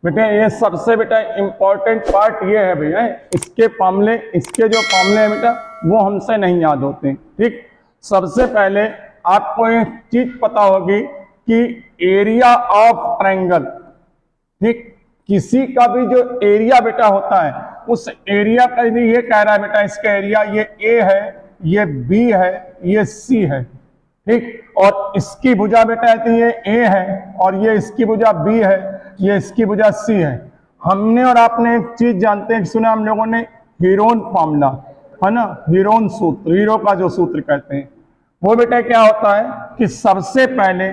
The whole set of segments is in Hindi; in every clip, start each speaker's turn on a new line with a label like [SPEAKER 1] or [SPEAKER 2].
[SPEAKER 1] बेटा ये सबसे बेटा इंपॉर्टेंट पार्ट ये है भैया, इसके जो फॉर्मूले हैं बेटा वो हमसे नहीं याद होते। ठीक, सबसे पहले आपको एक चीज पता होगी कि एरिया ऑफ ट्रायंगल, ठीक, किसी का भी जो एरिया बेटा होता है उस एरिया का यदि ये कह रहा है बेटा इसका एरिया ये ए है, ये बी है, ये सी है, ठीक, और इसकी भुजा बेटा ये ए है और ये इसकी भुजा बी है, ये इसकी भुजा सी है। हमने और आपने एक चीज जानते हैं, सुना हम लोगों ने, हीरोन फॉर्मूला है ना, हीरोन सूत्र, हीरो का जो सूत्र कहते हैं वो बेटा क्या होता है कि सबसे पहले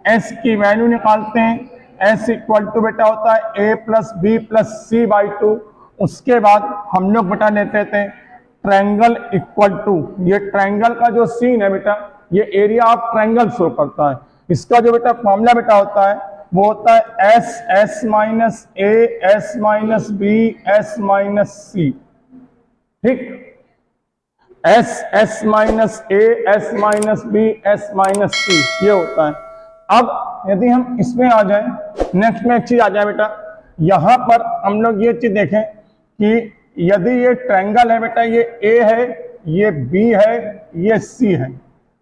[SPEAKER 1] एस की वैल्यू निकालते हैं। एस इक्वल टू बेटा होता है a plus b plus c by 2। उसके बाद हम लोग बेटा लेते थे ट्रायंगल इक्वल टू, ये ट्रायंगल का जो सीन है बेटा ये एरिया ऑफ ट्रायंगल शो करता है। इसका जो बेटा फॉर्मूला बेटा होता है वो होता है s s minus a s minus b s minus c. ठीक, s s minus a s minus b s minus c ये होता है। अब यदि हम इसमें आ जाएं, नेक्स्ट में एक चीज आ जाए बेटा, यहां पर हम लोग ये चीज देखें कि यदि ये ट्रायंगल है बेटा, ये ए है, ये बी है, ये सी है,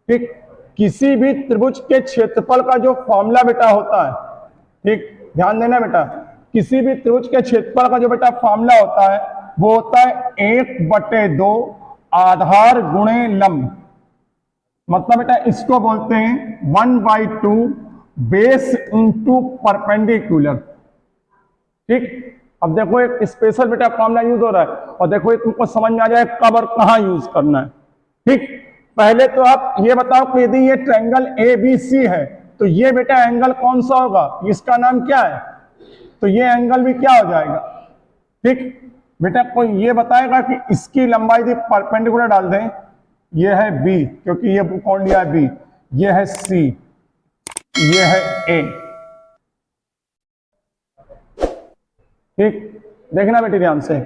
[SPEAKER 1] ठीक, किसी भी त्रिभुज के क्षेत्रफल का जो फॉर्मूला बेटा होता है, ठीक, ध्यान देना बेटा, किसी भी त्रिभुज के क्षेत्रफल का जो बेटा फॉर्मूला होता है वो होता है 1/2 आधार गुणे लंब। मतलब बेटा इसको बोलते हैं 1/2 बेस इंटू परपेंडिकुलर। ठीक, अब देखो एक स्पेशल बेटा फॉर्मूला यूज हो रहा है और देखो ये तुमको समझ में आ जाए कब और कहां यूज करना है। ठीक, पहले तो आप ये बताओ कि यदि ये ट्रायंगल ए बी सी है तो ये बेटा एंगल कौन सा होगा, इसका नाम क्या है, तो ये एंगल भी क्या हो जाएगा। ठीक बेटा, कोई ये बताएगा कि इसकी लंबाई यदि परपेंडिकुलर डाल दें, ये है बी क्योंकि ये कौन दिया है बी, ये है सी, ये है ए। ठीक, देखना बेटे ध्यान से,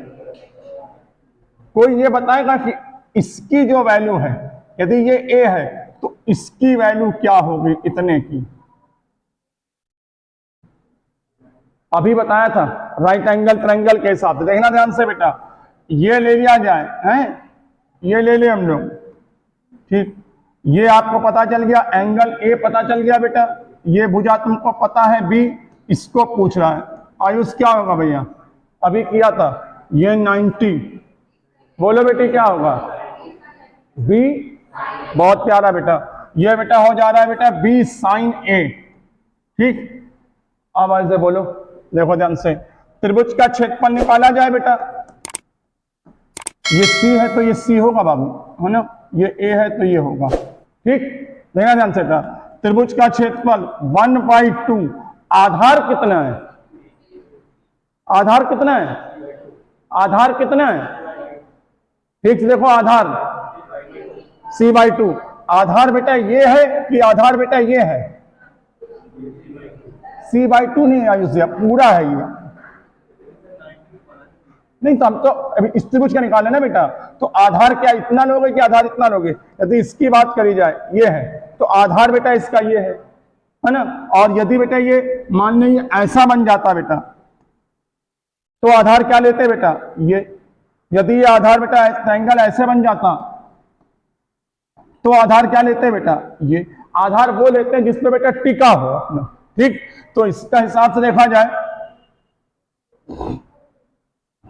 [SPEAKER 1] कोई ये बताएगा कि इसकी जो वैल्यू है यदि ये ए है तो इसकी वैल्यू क्या होगी इतने की। अभी बताया था राइट एंगल ट्रायंगल के हिसाब से, देखना ध्यान से बेटा, ये ले लिया जाए हैं, ये ले ले हम लोग। ठीक, ये आपको पता चल गया, एंगल ए पता चल गया बेटा, ये भुजा तुमको पता है बी, इसको पूछ रहा है आयुष क्या होगा भैया, अभी किया था ये 90, बोलो बेटे क्या होगा, बी, बहुत प्यारा बेटा, ये बेटा हो जा रहा है बेटा बी साइन ए। ठीक, अब ऐसे बोलो, देखो ध्यान से, त्रिभुज का क्षेत्रफल निकाला जाए बेटा, ये सी है तो ये सी होगा बाबू, है ना, ये ए है तो ये होगा। ठीक, देखना ध्यान से बेटा, त्रिभुज का क्षेत्रफल 1/2, आधार कितना है, आधार कितना है, आधार कितना है, ठीक से देखो, आधार c/2, आधार बेटा ये है कि आधार बेटा ये है, c/2 नहीं आयुष पूरा है ये, नहीं तो हम तो अभी इस त्रिभुज का निकाले ना बेटा, तो आधार क्या इतना लोगे कि आधार इतना लोगे, यदि इसकी बात करी जाए ये है तो आधार बेटा इसका ये है ना, और यदि बेटा ये मान लीजिए ऐसा बन जाता बेटा तो आधार क्या लेते बेटा ये, यदि ये आधार बेटा ट्रायंगल ऐसे बन जाता तो आधार क्या लेते बेटा ये, आधार वो लेते हैं जिसपे बेटा टिका हो अपना। ठीक, तो इसका हिसाब से देखा जाए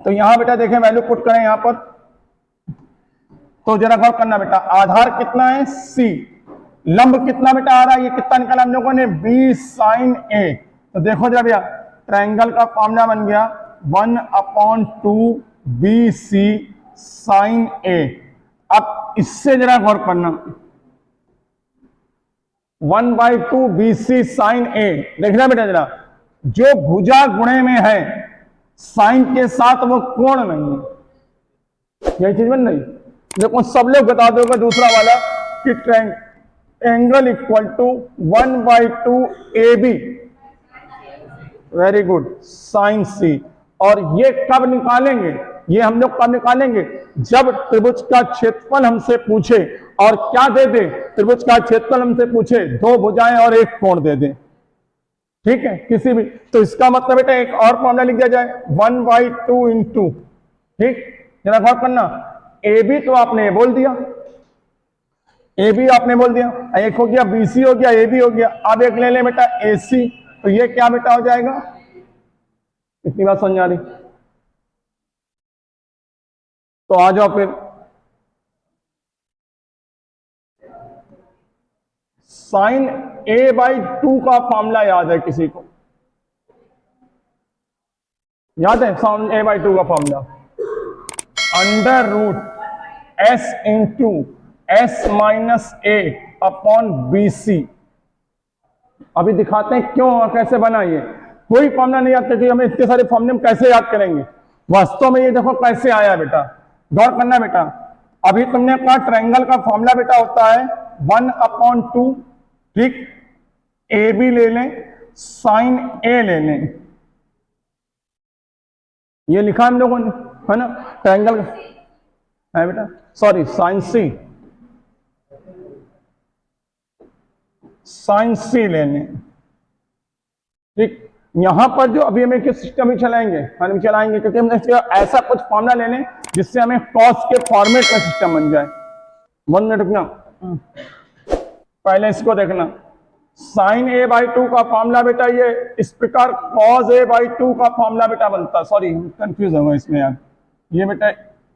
[SPEAKER 1] तो यहां बेटा देखें वैल्यू पुट करें यहां पर, तो जरा गौर करना बेटा, आधार कितना है सी, लंब कितना बेटा आ रहा है, ये कितना निकाला हम लोगों ने बी साइन ए। तो देखो जरा भैया ट्रायंगल का फॉर्मूला बन गया 1/2 बी सी साइन ए। अब इससे जरा गौर करना, 1/2 बी सी साइन ए, देखना बेटा जरा, जो भुजा गुणे में है साइन के साथ वो कोण नहीं है, यही चीज बन रही। देखो सब लोग बता दोगे दूसरा वाला कि angle equal to 1/2 a b, very good, sine c. और ये कब निकालेंगे, ये हम लोग कब निकालेंगे, जब त्रिभुज का क्षेत्रफल हमसे पूछे और क्या दे दे, त्रिभुज का क्षेत्रफल हमसे पूछे 2 भुजाएं और 1 कोण दे दे। ठीक है, किसी भी, तो इसका मतलब बेटा एक और फॉर्मूला लिख दिया जाए 1/2 इंटू, ठीक, जरा गौर करना, ए बी तो आपने बोल दिया, ए बी आपने बोल दिया, एक हो गया बीसी हो गया, ए बी हो गया, अब एक ले लें बेटा एसी, तो ये क्या बेटा हो जाएगा, इतनी बात समझ आ रही, तो आ जाओ फिर, साइन a/2 का फॉर्मूला याद है किसी को, याद है साइन a/2 का formula, under root s into s minus a upon b c. अभी दिखाते हैं क्यों और कैसे बना, ये कोई फॉर्मूला नहीं याद करके हमें इतने सारे फॉर्मूले हम कैसे याद करेंगे, वास्तव में ये देखो कैसे आया बेटा, गौर करना बेटा, अभी तुमने कहा ट्रायंगल का फॉर्मूला बेटा होता है 1/2, ठीक, ए बी ले लें, साइन ए ले लें, ये लिखा हम लोगों ने, है ना, ट्रायंगल है बेटा, सॉरी साइन सी, साइन सी ले लें, ठीक, यहां पर जो अभी हमें किस सिस्टम में चलाएंगे, हम चलाएंगे क्योंकि हम ऐसा कुछ फॉर्मूला ले लें जिससे हमें कॉस के फॉर्मेट का सिस्टम बन जाए। 1 मिनट रुकना, पहले इसको देखना, साइन a/2 का फॉर्मूला बेटा ये इस प्रकार कॉस a/2 का फॉर्मूला बेटा बनता है, सॉरी कंफ्यूज होगा इसमें यार, ये बेटा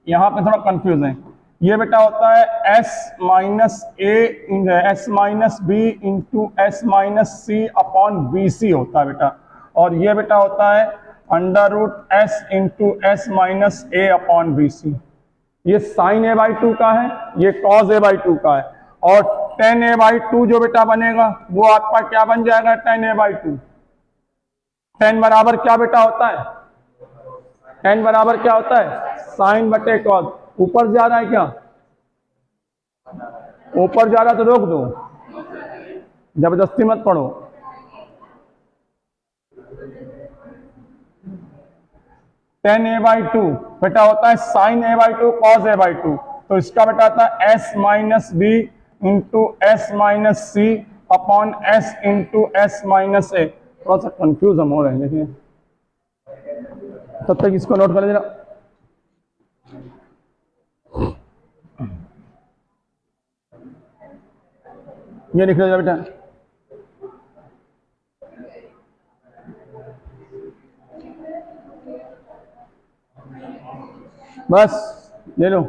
[SPEAKER 1] यहां पे थोड़ा कंफ्यूज है, ये बेटा होता है s minus a s minus b into s minus c upon b c होता है बेटा, और ये बेटा होता है under root s into s minus a upon b c, ये साइन a/2 का है, ये कॉस a/2 का है, और tan a/2 जो बेटा बनेगा वो आपका क्या बन जाएगा, tan a/2, tan बराबर क्या बेटा होता है, tan बराबर क्या होता है, साइन बटे कॉस, ऊपर जा रहा है क्या, ऊपर जा रहा तो रोक दो, जबरदस्ती मत पढ़ो, tan a/2 बेटा होता है साइन a/2 कॉस a/2, तो इसका बेटा आता है s minus b into s minus c upon s into s minus a, थोड़ा सा कंफ्यूज हम हो रहे हैं, देखिए तब तक इसको नोट कर लेना, ये लिख लीजिए बेटा, बस ले लो।